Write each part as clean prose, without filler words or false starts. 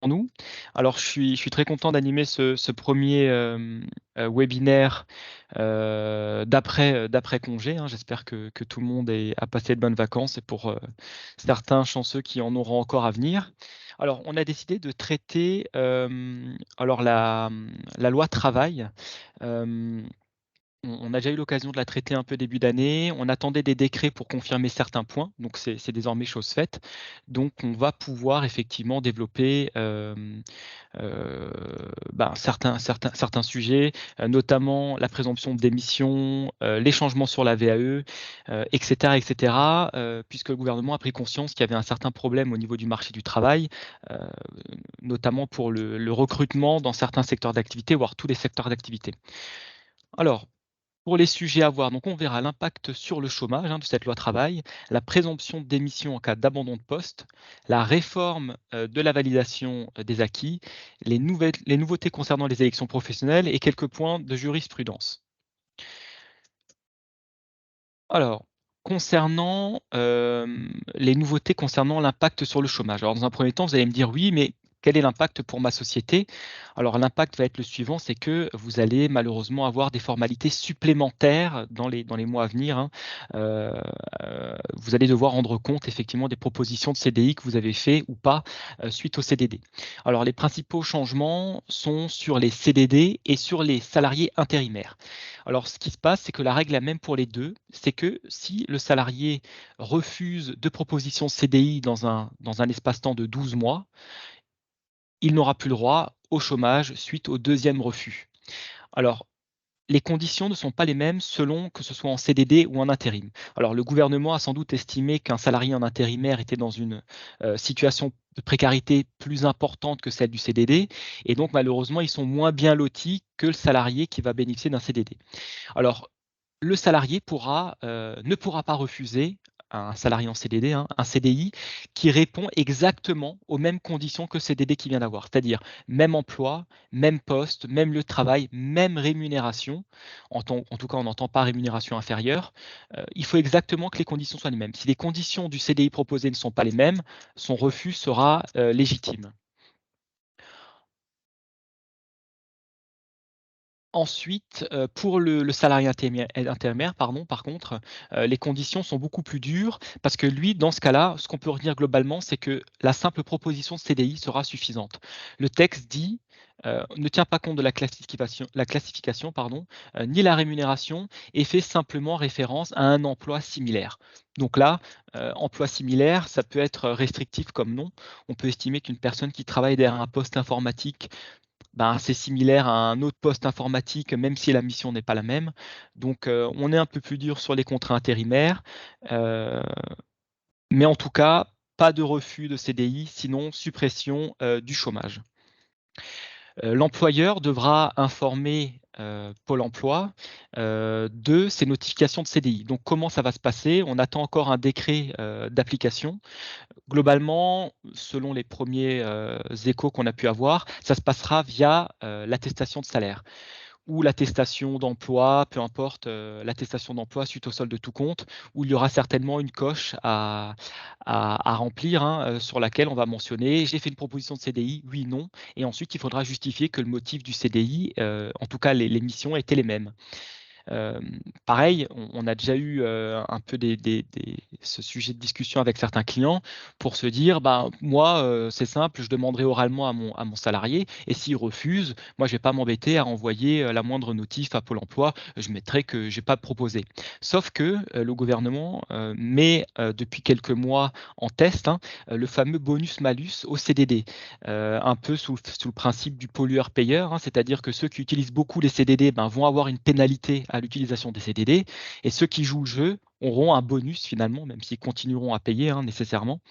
Nous. Alors je suis très content d'animer ce 1er, webinaire, d'après congé, hein. J'espère que tout le monde a passé de bonnes vacances et pour, certains chanceux qui en auront encore à venir. Alors on a décidé de traiter, alors la loi travail. On a déjà eu l'occasion de la traiter un peu début d'année. On attendait des décrets pour confirmer certains points, donc c'est désormais chose faite. Donc on va pouvoir effectivement développer, certains sujets, notamment la présomption de démission, les changements sur la VAE, et cetera, et cetera, puisque le gouvernement a pris conscience qu'il y avait un certain problème au niveau du marché du travail, heu, notamment pour le recrutement dans certains secteurs d'activité, voire tous les secteurs d'activité. Alors, pour les sujets à voir, donc on verra l'impact sur le chômage, hein, de cette loi travail, la présomption de démission en cas d'abandon de poste, la réforme, de la validation, des acquis, les nouveautés concernant les élections professionnelles et quelques points de jurisprudence. Alors, concernant, les nouveautés concernant l'impact sur le chômage. Alors dans un premier temps, vous allez me dire: «Oui, mais quel est l'impact pour ma société?» Alors l'impact va être le suivant, c'est que vous allez malheureusement avoir des formalités supplémentaires dans les mois à venir, hein. Heu Vous allez devoir rendre compte effectivement des propositions de CDI que vous avez fait ou pas, suite au CDD. Alors les principaux changements sont sur les CDD et sur les salariés intérimaires. Alors ce qui se passe, c'est que la règle est la même pour les 2. C'est que si le salarié refuse 2 propositions CDI dans un espace-temps de 12 mois, il n'aura plus le droit au chômage suite au deuxième refus. Alors, les conditions ne sont pas les mêmes selon que ce soit en CDD ou en intérim. Alors le gouvernement a sans doute estimé qu'un salarié en intérimaire était dans une, situation de précarité plus importante que celle du CDD et donc malheureusement, ils sont moins bien lotis que le salarié qui va bénéficier d'un CDD. Alors, le salarié ne pourra pas refuser un salarié en CDD, hein, un CDI qui répond exactement aux mêmes conditions que le CDD qu'il vient d'avoir. C'est-à-dire même emploi, même poste, même lieu de travail, même rémunération. En tout cas, on n'entend pas rémunération inférieure. Il faut exactement que les conditions soient les mêmes. Si les conditions du CDI proposé ne sont pas les mêmes, son refus sera, légitime. Ensuite, pour le salarié intérimaire, pardon, par contre, les conditions sont beaucoup plus dures parce que lui, dans ce cas-là, ce qu'on peut retenir globalement, c'est que la simple proposition de CDI sera suffisante. Le texte dit, ne tient pas compte de la classification, pardon, ni la rémunération et fait simplement référence à un emploi similaire. Donc là, emploi similaire, ça peut être restrictif comme non. On peut estimer qu'une personne qui travaille derrière un poste informatique, ben, c'est similaire à un autre poste informatique, même si la mission n'est pas la même. Donc, on est un peu plus dur sur les contrats intérimaires, heu, mais en tout cas, pas de refus de CDI, sinon suppression, du chômage. L'employeur devra informer, Pôle emploi, de ses notifications de CDI. Donc comment ça va se passer? On attend encore un décret, d'application. Globalement, selon les premiers, échos qu'on a pu avoir, ça se passera via, l'attestation de salaire ou l'attestation d'emploi, peu importe, l'attestation d'emploi suite au solde de tout compte, où il y aura certainement une coche à remplir, hein, sur laquelle on va mentionner: «J'ai fait une proposition de CDI, oui, non» et ensuite il faudra justifier que le motif du CDI, en tout cas les missions étaient les mêmes. Pareil, on a déjà eu, un peu ce sujet de discussion avec certains clients pour se dire: «Ben, moi, c'est simple, je demanderai oralement à mon salarié et s'il refuse, moi je vais pas m'embêter à renvoyer, la moindre notif à Pôle emploi, je mettrai que j'ai pas proposé». Sauf que, le gouvernement, met, depuis quelques mois en test, hein, le fameux bonus-malus au CDD, un peu sous le principe du pollueur-payeur, hein. C'est-à-dire que ceux qui utilisent beaucoup les CDD, ben, vont avoir une pénalité à l'utilisation des CDD et ceux qui jouent le jeu auront un bonus finalement, même s'ils continueront à payer, hein, nécessairement.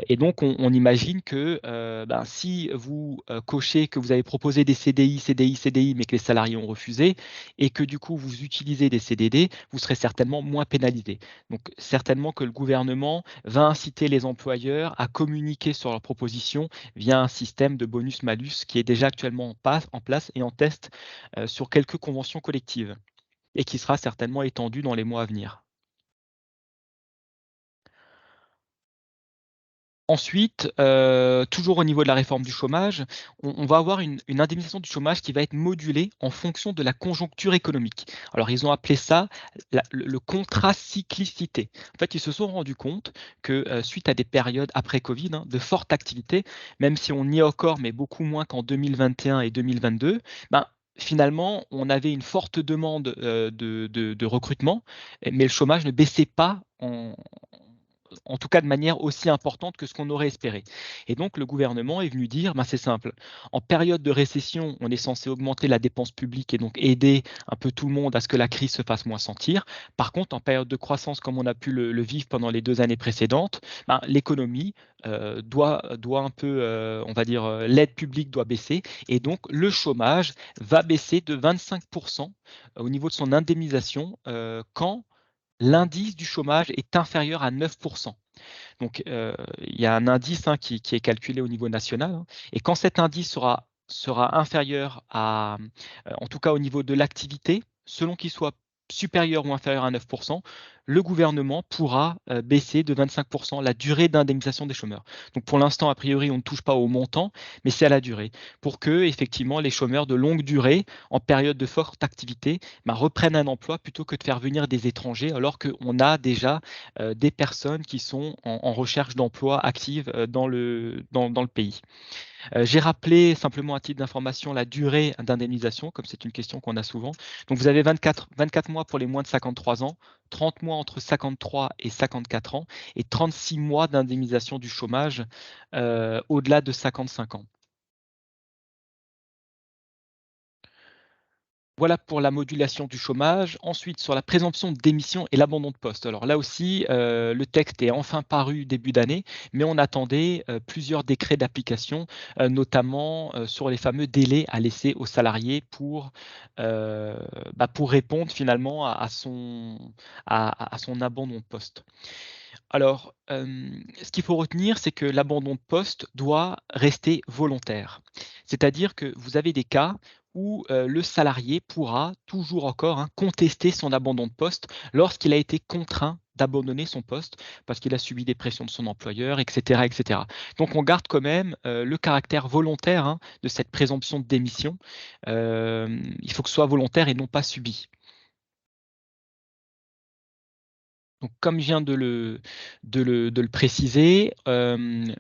Et donc on imagine que, ben, si vous, cochez que vous avez proposé des CDI, CDI, CDI, mais que les salariés ont refusé et que du coup vous utilisez des CDD, vous serez certainement moins pénalisés. Donc certainement que le gouvernement va inciter les employeurs à communiquer sur leurs propositions via un système de bonus-malus qui est déjà actuellement en place et en test, sur quelques conventions collectives et qui sera certainement étendu dans les mois à venir. Ensuite, toujours au niveau de la réforme du chômage, on va avoir une indemnisation du chômage qui va être modulée en fonction de la conjoncture économique. Alors ils ont appelé ça le contrat cyclicité. En fait, ils se sont rendus compte que, suite à des périodes après Covid, hein, de forte activité, même si on y est encore, mais beaucoup moins qu'en 2021 et 2022, ben, finalement, on avait une forte demande, de recrutement, mais le chômage ne baissait pas en tout cas de manière aussi importante que ce qu'on aurait espéré. Et donc le gouvernement est venu dire, ben, c'est simple, en période de récession, on est censé augmenter la dépense publique et donc aider un peu tout le monde à ce que la crise se fasse moins sentir. Par contre, en période de croissance, comme on a pu le vivre pendant les 2 années précédentes, ben, l'économie doit un peu, on va dire, l'aide publique doit baisser et donc le chômage va baisser de 25% au niveau de son indemnisation quand l'indice du chômage est inférieur à 9%. Donc, il y a un indice, hein, qui est calculé au niveau national, hein, et quand cet indice sera inférieur à, en tout cas au niveau de l'activité, selon qu'il soit supérieur ou inférieur à 9, le gouvernement pourra, baisser de 25 la durée d'indemnisation des chômeurs. Donc pour l'instant, a priori, on ne touche pas au montant, mais c'est à la durée. Pour que effectivement les chômeurs de longue durée, en période de forte activité, bah, reprennent un emploi plutôt que de faire venir des étrangers alors qu'on a déjà des personnes qui sont en recherche d'emploi active dans le pays. J'ai rappelé simplement à titre d'information la durée d'indemnisation, comme c'est une question qu'on a souvent. Donc vous avez 24 mois pour les moins de 53 ans, 30 mois entre 53 et 54 ans et 36 mois d'indemnisation du chômage au-delà de 55 ans. Voilà pour la modulation du chômage. Ensuite, sur la présomption de démission et l'abandon de poste. Alors là aussi, le texte est enfin paru début d'année, mais on attendait plusieurs décrets d'application, notamment sur les fameux délais à laisser aux salariés euh, pour répondre finalement à son abandon de poste. Alors, ce qu'il faut retenir, c'est que l'abandon de poste doit rester volontaire. C'est-à-dire que vous avez des cas où, le salarié pourra toujours encore, hein, contester son abandon de poste lorsqu'il a été contraint d'abandonner son poste parce qu'il a subi des pressions de son employeur et cetera et cetera. Donc on garde quand même, le caractère volontaire, hein, de cette présomption de démission. Il faut que ce soit volontaire et non pas subi. Donc comme je viens de le préciser, une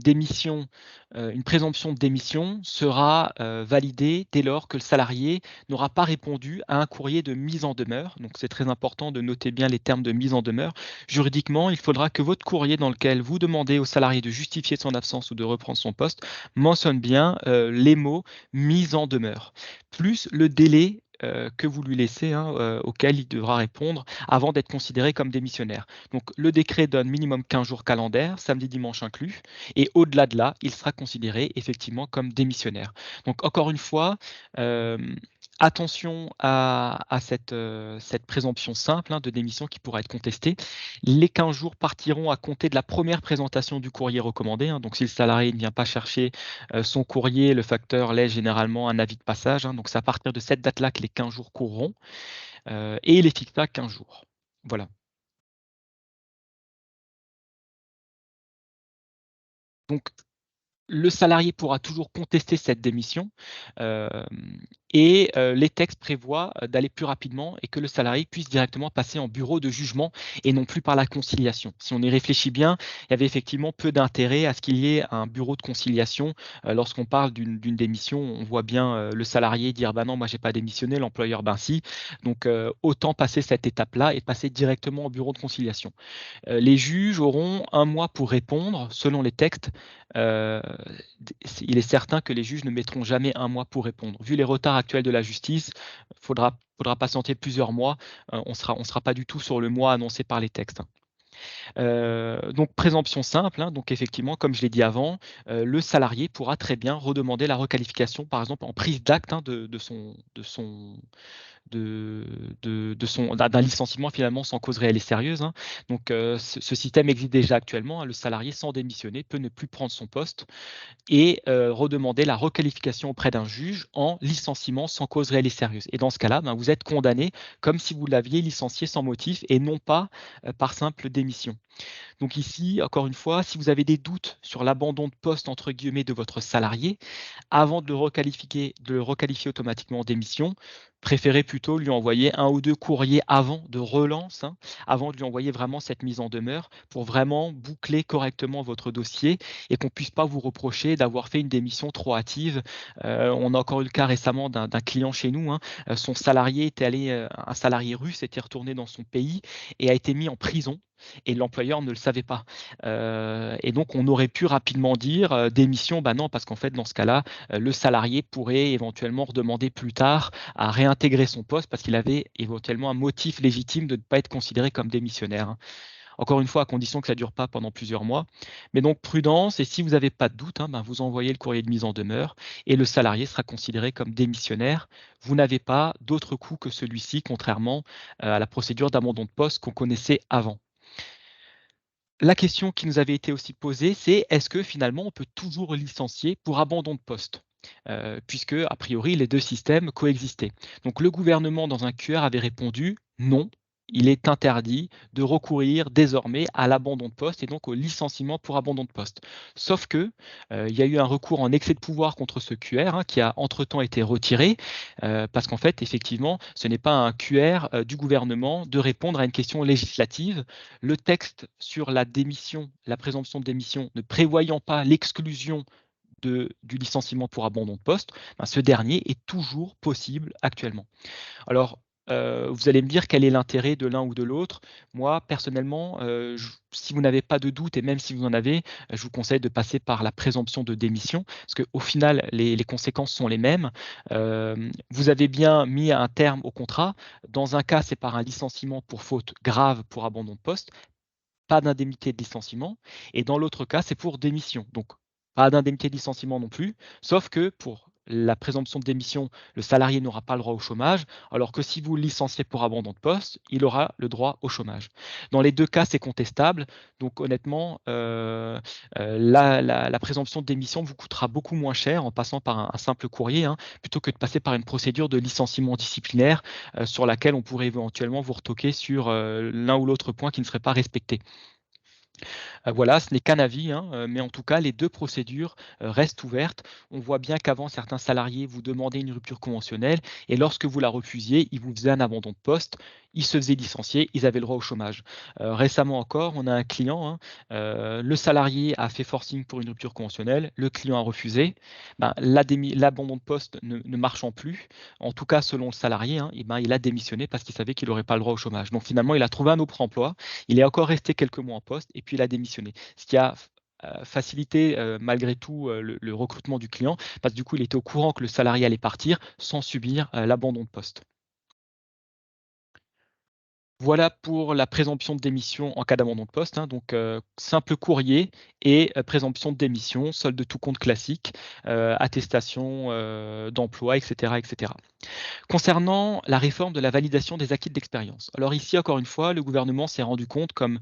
démission, une présomption de démission sera, validée dès lors que le salarié n'aura pas répondu à un courrier de mise en demeure. Donc c'est très important de noter bien les termes de mise en demeure. Juridiquement, il faudra que votre courrier dans lequel vous demandez au salarié de justifier son absence ou de reprendre son poste mentionne bien, les mots «mise en demeure», plus le délai, que vous lui laissez, hein, auquel il devra répondre avant d'être considéré comme démissionnaire. Donc le décret donne minimum 15 jours calendaires, samedi, dimanche inclus, et au-delà de là, il sera considéré effectivement comme démissionnaire. Donc encore une fois, attention à cette présomption simple, hein, de démission qui pourra être contestée. Les 15 jours partiront à compter de la première présentation du courrier recommandé, hein. Donc si le salarié ne vient pas chercher son courrier, le facteur laisse généralement un avis de passage, hein. Donc c'est à partir de cette date-là que les 15 jours courront, et il est fixé à 15 jours. Voilà. Donc le salarié pourra toujours contester cette démission, hem les textes prévoient, d'aller plus rapidement et que le salarié puisse directement passer en bureau de jugement et non plus par la conciliation. Si on y réfléchit bien, il y avait effectivement peu d'intérêt à ce qu'il y ait un bureau de conciliation. Lorsqu'on parle d'une démission, on voit bien, le salarié dire: «Bah non, moi j'ai pas démissionné», l'employeur: «Ben si». Donc autant passer cette étape-là et passer directement au bureau de conciliation. Les juges auront 1 mois pour répondre selon les textes. Heu, il est certain que les juges ne mettront jamais 1 mois pour répondre. Vu les retards actuels de la justice, faudra patienter plusieurs mois. On sera pas du tout sur le mois annoncé par les textes, hein. Donc présomption simple, hein, donc effectivement, comme je l'ai dit avant, le salarié pourra très bien redemander la requalification, par exemple en prise d'acte, hein, d'un licenciement finalement sans cause réelle et sérieuse, hein. Donc ce système existe déjà actuellement, hein. Le salarié sans démissionner peut ne plus prendre son poste et redemander la requalification auprès d'un juge en licenciement sans cause réelle et sérieuse. Et dans ce cas-là, ben, vous êtes condamné comme si vous l'aviez licencié sans motif et non pas par simple démission. Donc ici, encore une fois, si vous avez des doutes sur «l'abandon de poste» entre guillemets de votre salarié, avant de le requalifier automatiquement en démission, préférez plutôt lui envoyer un ou 2 courriers avant de relance, hein, avant de lui envoyer vraiment cette mise en demeure pour vraiment boucler correctement votre dossier et qu'on puisse pas vous reprocher d'avoir fait une démission trop hâtive. On a encore eu le cas récemment d'un client chez nous, hein, son salarié était allé, un salarié russe était retourné dans son pays et a été mis en prison et l'employeur ne le savait pas. Et donc on aurait pu rapidement dire, démission, bah non, parce qu'en fait dans ce cas-là, le salarié pourrait éventuellement redemander plus tard à réintégrer son poste parce qu'il avait éventuellement un motif légitime de ne pas être considéré comme démissionnaire, hein. Encore une fois, à condition que ça ne dure pas pendant plusieurs mois. Mais donc prudence et si vous n'avez pas de doute, hein, ben, vous envoyez le courrier de mise en demeure et le salarié sera considéré comme démissionnaire. Vous n'avez pas d'autre coût que celui-ci, contrairement à la procédure d'abandon de poste qu'on connaissait avant. La question qui nous avait été aussi posée, c'est est-ce que finalement on peut toujours licencier pour abandon de poste? Puisque a priori les 2 systèmes coexistaient. Donc le gouvernement dans un QR avait répondu: «Non, il est interdit de recourir désormais à l'abandon de poste et donc au licenciement pour abandon de poste». Sauf que, il y a eu un recours en excès de pouvoir contre ce QR, hein, qui a entre-temps été retiré, parce qu'en fait effectivement ce n'est pas un QR, du gouvernement de répondre à une question législative. Le texte sur la démission, la présomption de démission ne prévoyant pas l'exclusion du licenciement pour abandon de poste, ben, ce dernier est toujours possible actuellement. Alors, vous allez me dire quel est l'intérêt de l'un ou de l'autre. Moi, personnellement, si vous n'avez pas de doute et même si vous en avez, je vous conseille de passer par la présomption de démission parce qu'au final, les conséquences sont les mêmes. Vous avez bien mis un terme au contrat. Dans un cas, c'est par un licenciement pour faute grave pour abandon de poste, pas d'indemnité de licenciement et dans l'autre cas, c'est pour démission. Donc pas d'indemnité de licenciement non plus, sauf que pour la présomption de démission, le salarié n'aura pas le droit au chômage, alors que si vous le licenciez pour abandon de poste, il aura le droit au chômage. Dans les 2 cas, c'est contestable, donc honnêtement, la présomption de démission vous coûtera beaucoup moins cher en passant par un simple courrier, hein, plutôt que de passer par une procédure de licenciement disciplinaire, sur laquelle on pourrait éventuellement vous retoquer sur, l'un ou l'autre point qui ne serait pas respecté. Voilà, ce n'est qu'un avis, hein, mais en tout cas, les 2 procédures, restent ouvertes. On voit bien qu'avant, certains salariés vous demandaient une rupture conventionnelle et lorsque vous la refusiez, ils vous faisaient un abandon de poste. Ils se faisaient licencier, ils avaient le droit au chômage. Récemment encore, on a un client, hein, le salarié a fait forcing pour une rupture conventionnelle, le client a refusé. Ben, l'abandon de poste ne marchant plus, en tout cas selon le salarié, hein, et ben, il a démissionné parce qu'il savait qu'il n'aurait pas le droit au chômage. Donc finalement, il a trouvé un autre emploi, il est encore resté quelques mois en poste et puis il a démissionné. Ce qui a facilité, malgré tout, le recrutement du client parce que du coup, il était au courant que le salarié allait partir sans subir, l'abandon de poste. Voilà pour la présomption de démission en cas d'abandon de poste, hein, donc simple courrier et présomption de démission, solde de tout compte classique, attestation, d'emploi et cetera et cetera. Concernant la réforme de la validation des acquis de l'expérience. Alors ici, encore une fois, le gouvernement s'est rendu compte, comme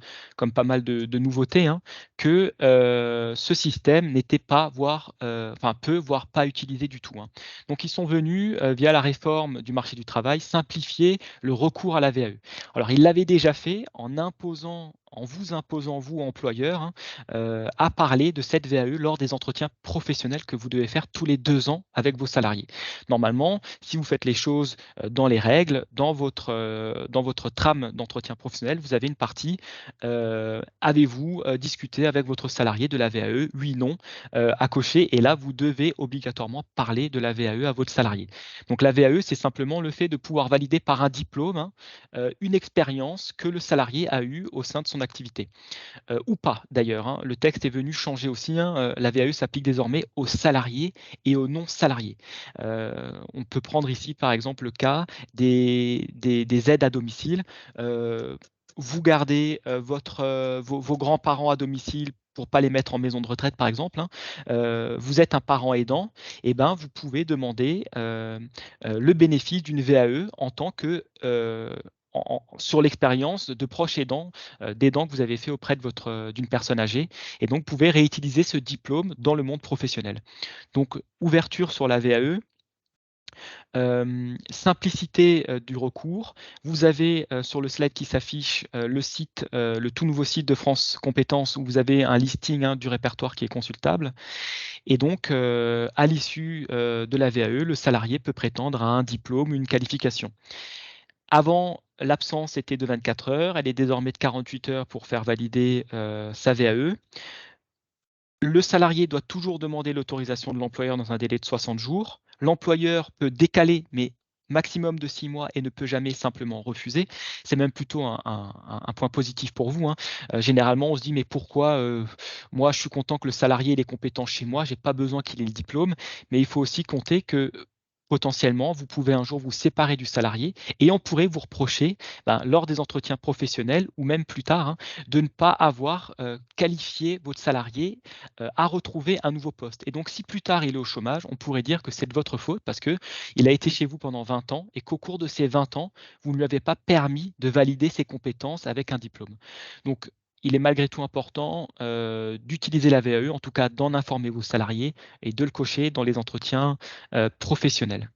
pas mal de nouveautés, hein, que ce système n'était pas, voire, enfin peu, voire pas utilisé du tout, hein. Donc ils sont venus, via la réforme du marché du travail, simplifier le recours à la VAE. Alors ils l'avaient déjà fait en vous imposant, vous employeur, hein, à parler de cette VAE lors des entretiens professionnels que vous devez faire tous les 2 ans avec vos salariés. Normalement, si vous faites les choses, dans les règles, dans votre trame d'entretien professionnel, vous avez une partie, avez-vous, discuté avec votre salarié de la VAE? Oui, non, à cocher et là, vous devez obligatoirement parler de la VAE à votre salarié. Donc la VAE, c'est simplement le fait de pouvoir valider par un diplôme, hein, une expérience que le salarié a eue au sein de son activité. Ou pas d'ailleurs, hein. Le texte est venu changer aussi, hein, la VAE s'applique désormais aux salariés et aux non salariés. On peut prendre ici par exemple le cas des aides à domicile. Vous gardez, vos grands-parents à domicile pour pas les mettre en maison de retraite par exemple, hein. Vous êtes un parent aidant et ben, vous pouvez demander, le bénéfice d'une VAE en tant que, sur l'expérience de proches aidants, d'aidants que vous avez fait auprès de d'une personne âgée et donc vous pouvez réutiliser ce diplôme dans le monde professionnel. Donc ouverture sur la VAE, Simplicité, du recours. Vous avez, sur le slide qui s'affiche, le site, le tout nouveau site de France Compétences où vous avez un listing, hein, du répertoire qui est consultable et donc, à l'issue, de la VAE, le salarié peut prétendre à un diplôme ou une qualification. Avant, l'absence était de 24 heures, elle est désormais de 48 heures pour faire valider, sa VAE. Le salarié doit toujours demander l'autorisation de l'employeur dans un délai de 60 jours. L'employeur peut décaler, mais maximum de 6 mois et ne peut jamais simplement refuser. C'est même plutôt un point positif pour vous, hein. Généralement, on se dit: «Mais pourquoi, moi je suis content que le salarié il est compétent chez moi, j'ai pas besoin qu'il ait le diplôme». Mais il faut aussi compter que, potentiellement, vous pouvez un jour vous séparer du salarié et on pourrait vous reprocher, ben, lors des entretiens professionnels ou même plus tard, hein, de ne pas avoir, qualifié votre salarié à retrouver un nouveau poste. Et donc si plus tard il est au chômage, on pourrait dire que c'est de votre faute parce que il a été chez vous pendant 20 ans et qu'au cours de ces 20 ans, vous ne lui avez pas permis de valider ses compétences avec un diplôme. Donc il est malgré tout important, d'utiliser la VAE, en tout cas d'en informer vos salariés et de le cocher dans les entretiens, professionnels.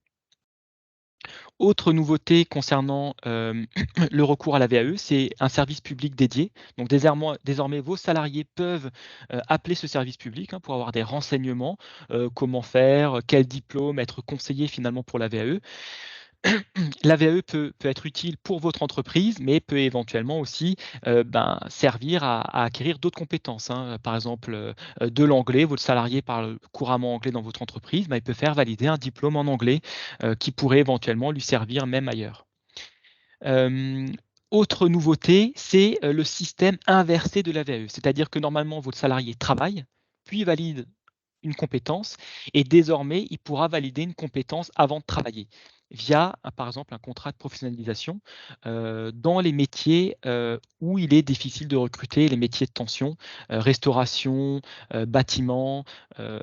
Autre nouveauté concernant, le recours à la VAE, c'est un service public dédié. Donc désormais vos salariés peuvent, appeler ce service public, hein, pour avoir des renseignements, comment faire, quel diplôme, être conseillé finalement pour la VAE. La VAE peut être utile pour votre entreprise, mais peut éventuellement aussi, ben, servir à acquérir d'autres compétences, hein. Par exemple, de l'anglais, votre salarié parle couramment anglais dans votre entreprise, bah, il peut faire valider un diplôme en anglais, qui pourrait éventuellement lui servir même ailleurs. Hem, Autre nouveauté, c'est, le système inversé de la VAE. C'est-à-dire que normalement votre salarié travaille, puis valide une compétence et désormais, il pourra valider une compétence avant de travailler via, par exemple, un contrat de professionnalisation, dans les métiers, où il est difficile de recruter, les métiers de tension, restauration, bâtiment, heu,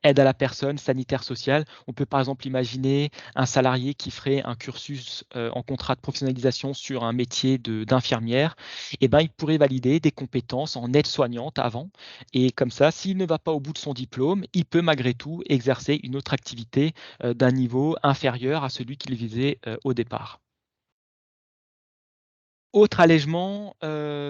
aide à la personne, sanitaire, social. On peut par exemple imaginer un salarié qui ferait un cursus, en contrat de professionnalisation sur un métier d'infirmière et ben, il pourrait valider des compétences en aide-soignante avant et comme ça, s'il ne va pas au bout de son diplôme, il peut malgré tout exercer une autre activité, d'un niveau inférieur à celui qu'il visait, au départ. Autre allègement,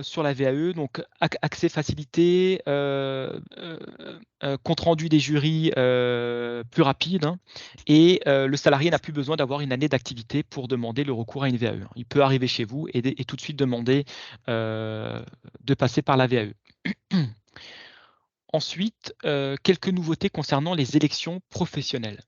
sur la VAE, donc accès facilité, compte rendu des jurys, plus rapide, hein et le salarié n'a plus besoin d'avoir une année d'activité pour demander le recours à une VAE, hein. Il peut arriver chez vous et tout de suite demander, de passer par la VAE. Ensuite, quelques nouveautés concernant les élections professionnelles.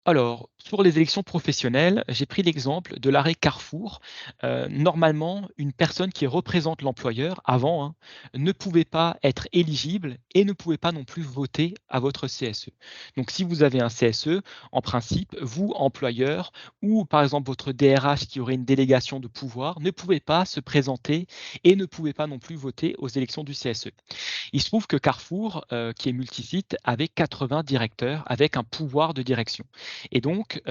Alors, pour les élections professionnelles, j'ai pris l'exemple de l'arrêt Carrefour. Normalement, une personne qui représente l'employeur avant, hein, ne pouvait pas être éligible et ne pouvait pas non plus voter à votre CSE. Donc si vous avez un CSE, en principe, vous, employeur, ou par exemple votre DRH qui aurait une délégation de pouvoir, ne pouvez pas se présenter et ne pouvez pas non plus voter aux élections du CSE. Il se trouve que Carrefour, qui est multisite, avait 80 directeurs avec un pouvoir de direction. Et donc,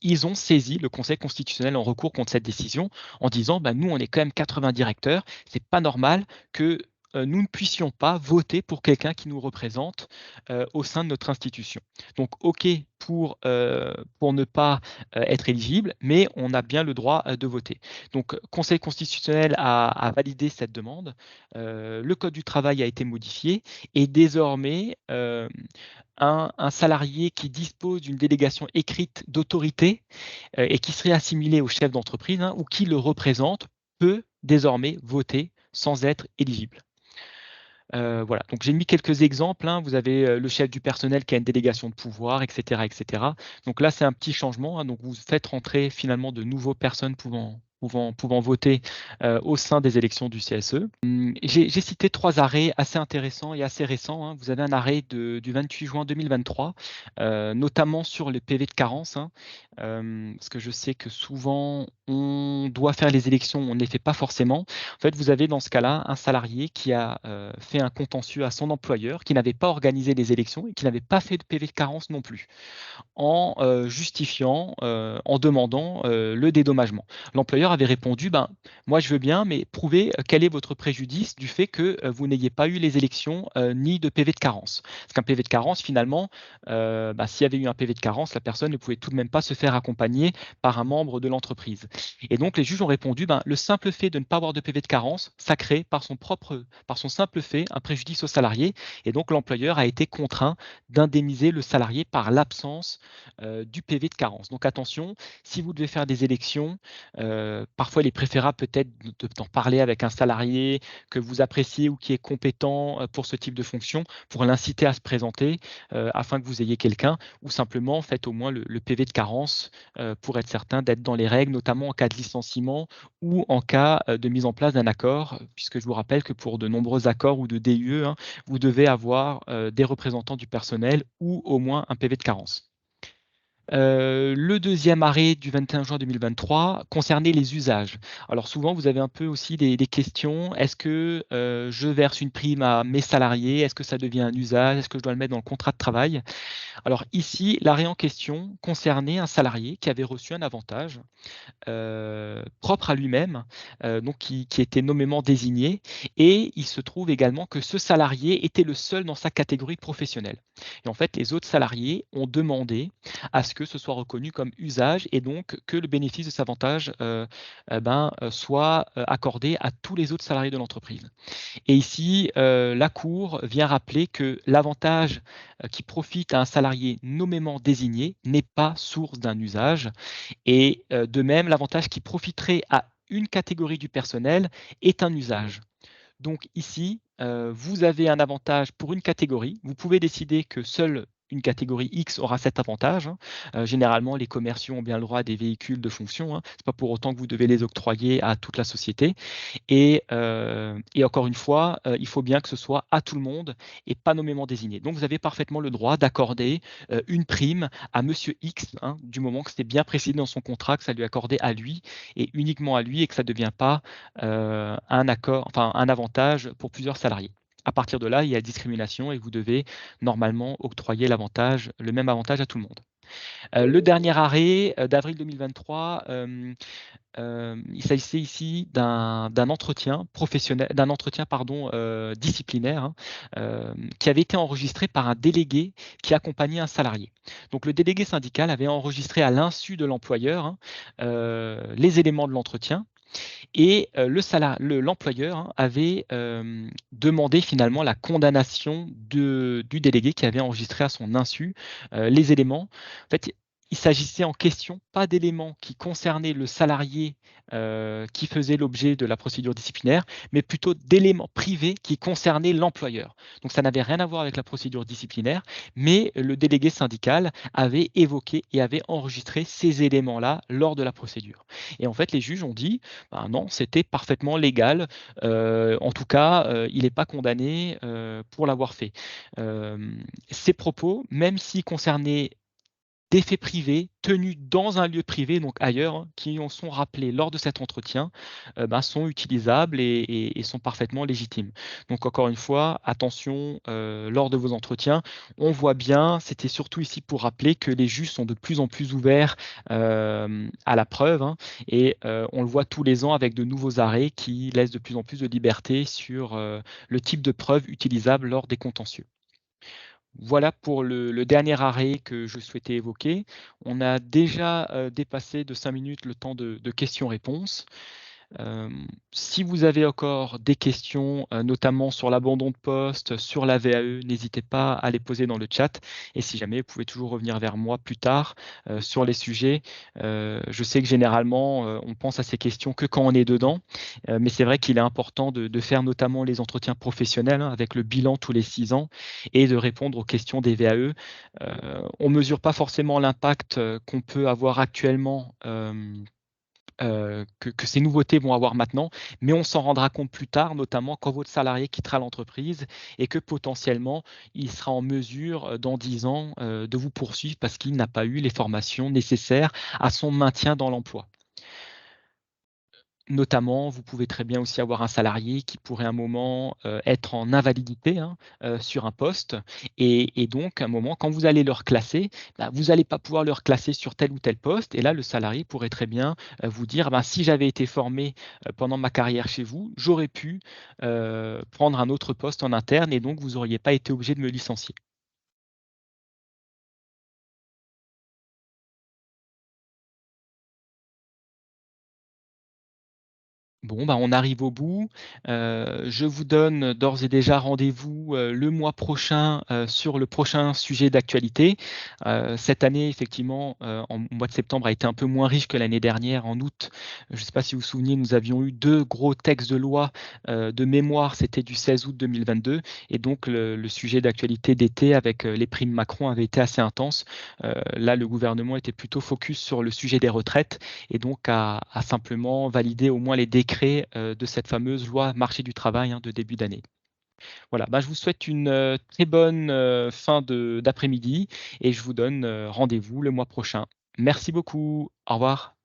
ils ont saisi le Conseil constitutionnel en recours contre cette décision en disant: «Bah, nous, on est quand même 80 directeurs, c'est pas normal que, nous ne puissions pas voter pour quelqu'un qui nous représente, au sein de notre institution». Donc OK pour ne pas, être éligible, mais on a bien le droit, de voter. Donc Conseil constitutionnel a validé cette demande, le code du travail a été modifié et désormais, un salarié qui dispose d'une délégation écrite d'autorité, et qui serait assimilé au chef d'entreprise, hein, ou qui le représente, peut désormais voter sans être éligible. Voilà, donc j'ai mis quelques exemples, hein. Vous avez, le chef du personnel qui a une délégation de pouvoir et cetera et cetera. Donc là, c'est un petit changement, hein, donc vous faites rentrer finalement de nouveaux personnes pouvant voter, au sein des élections du CSE. J'ai cité 3 arrêts assez intéressants et assez récents, hein. Vous avez un arrêt du 28 juin 2023, notamment sur les PV de carence, hein, parce que je sais que souvent on doit faire les élections, on ne les fait pas forcément. En fait, vous avez dans ce cas-là un salarié qui a, fait un contentieux à son employeur, qui n'avait pas organisé les élections et qui n'avait pas fait de PV de carence non plus, en, justifiant, en demandant, le dédommagement. L'employeur l'employeur avait répondu: «Ben, moi je veux bien, mais prouvez, quel est votre préjudice du fait que, vous n'ayez pas eu les élections, ni de PV de carence». Parce qu'un PV de carence finalement, s'il y avait eu un PV de carence, la personne ne pouvait tout de même pas se faire accompagner par un membre de l'entreprise. Et donc les juges ont répondu: «Ben, le simple fait de ne pas avoir de PV de carence, ça crée par son simple fait un préjudice au salarié et donc l'employeur a été contraint d'indemniser le salarié par l'absence, du PV de carence». Donc attention, si vous devez faire des élections, parfois il est préférable peut-être d'en parler avec un salarié que vous appréciez ou qui est compétent, pour ce type de fonction, pour l'inciter à se présenter, afin que vous ayez quelqu'un ou simplement faites au moins le PV de carence, pour être certain d'être dans les règles, notamment en cas de licenciement ou en cas, de mise en place d'un accord, puisque je vous rappelle que pour de nombreux accords ou de DUE, hein, vous devez avoir, des représentants du personnel ou au moins un PV de carence. Le deuxième arrêt du 21 juin 2023 concernait les usages. Alors souvent, vous avez un peu aussi des questions. Est-ce que, je verse une prime à mes salariés? Est-ce que ça devient un usage? Est-ce que je dois le mettre dans le contrat de travail? Alors ici, l'arrêt en question concernait un salarié qui avait reçu un avantage propre à lui-même, donc qui était nommément désigné et il se trouve également que ce salarié était le seul dans sa catégorie professionnelle et en fait, les autres salariés ont demandé à ce que ce soit reconnu comme usage et donc que le bénéfice de cet avantage, soit, accordé à tous les autres salariés de l'entreprise. Et ici, la cour vient rappeler que l'avantage, qui profite à un salarié nommément désigné n'est pas source d'un usage et de même, l'avantage qui profiterait à une catégorie du personnel est un usage. Donc ici, vous avez un avantage pour une catégorie. Vous pouvez décider que seule une catégorie X aura cet avantage, hein. Généralement, les commerciaux ont bien le droit à des véhicules de fonction, hein. C'est pas pour autant que vous devez les octroyer à toute la société. Et encore une fois, il faut bien que ce soit à tout le monde et pas nommément désigné. Donc vous avez parfaitement le droit d'accorder, une prime à monsieur X, hein, du moment que c'était bien précisé dans son contrat que ça lui accordait à lui et uniquement à lui et que ça ne devient pas, un avantage pour plusieurs salariés. À partir de là, il y a discrimination et vous devez normalement octroyer le même avantage à tout le monde. Le dernier arrêt, d'avril 2023, il s'agissait ici d'un entretien professionnel d'un entretien pardon, disciplinaire, hein, qui avait été enregistré par un délégué qui accompagnait un salarié. Donc le délégué syndical avait enregistré à l'insu de l'employeur, hein, les éléments de l'entretien et l'employeur, hein, avait, demandé finalement la condamnation du délégué qui avait enregistré à son insu, les éléments. En fait, il s'agissait en question pas d'éléments qui concernaient le salarié, qui faisait l'objet de la procédure disciplinaire, mais plutôt d'éléments privés qui concernaient l'employeur. Donc ça n'avait rien à voir avec la procédure disciplinaire, mais le délégué syndical avait évoqué et avait enregistré ces éléments-là lors de la procédure. Et en fait, les juges ont dit: «Ben non, c'était parfaitement légal, en tout cas, il n'est pas condamné, pour l'avoir fait». Ces propos, même s'ils concernaient des faits privés tenus dans un lieu privé, donc ailleurs, hein, qui en sont rappelés lors de cet entretien, sont utilisables et sont parfaitement légitimes. Donc encore une fois, attention, lors de vos entretiens. On voit bien, c'était surtout ici pour rappeler que les juges sont de plus en plus ouverts, à la preuve, hein, et on le voit tous les ans avec de nouveaux arrêts qui laissent de plus en plus de liberté sur, le type de preuve utilisable lors des contentieux. Voilà pour le dernier arrêt que je souhaitais évoquer. On a déjà, dépassé de 5 minutes le temps de questions-réponses. Si vous avez encore des questions, notamment sur l'abandon de poste, sur la VAE, n'hésitez pas à les poser dans le chat et si jamais, vous pouvez toujours revenir vers moi plus tard, sur les sujets. Je sais que généralement, on pense à ces questions que quand on est dedans, mais c'est vrai qu'il est important de faire notamment les entretiens professionnels, hein, avec le bilan tous les 6 ans et de répondre aux questions des VAE. On mesure pas forcément l'impact, qu'on peut avoir actuellement, que ces nouveautés vont avoir maintenant, mais on s'en rendra compte plus tard, notamment quand votre salarié quittera l'entreprise et que potentiellement, il sera en mesure, dans 10 ans, de vous poursuivre parce qu'il n'a pas eu les formations nécessaires à son maintien dans l'emploi. Notamment, vous pouvez très bien aussi avoir un salarié qui pourrait un moment, être en invalidité, hein, sur un poste et donc à un moment quand vous allez le reclasser, bah, vous allez pas pouvoir le reclasser sur tel ou tel poste et là le salarié pourrait très bien, vous dire: «Ben, si j'avais été formé, pendant ma carrière chez vous, j'aurais pu, prendre un autre poste en interne et donc vous auriez pas été obligé de me licencier». Bon, bah, on arrive au bout. Je vous donne d'ores et déjà rendez-vous, le mois prochain, sur le prochain sujet d'actualité. Cette année, effectivement, en mois de septembre a été un peu moins riche que l'année dernière. En août, je ne sais pas si vous vous souvenez, nous avions eu 2 gros textes de loi, de mémoire, c'était du 16 août 2022 et donc le sujet d'actualité d'été avec, les primes Macron avait été assez intense. Là, le gouvernement était plutôt focus sur le sujet des retraites et donc à simplement valider au moins les décrets, de cette fameuse loi marché du travail, hein, de début d'année. Voilà, bah, je vous souhaite une, très bonne, fin d'après-midi et je vous donne, rendez-vous le mois prochain. Merci beaucoup. Au revoir.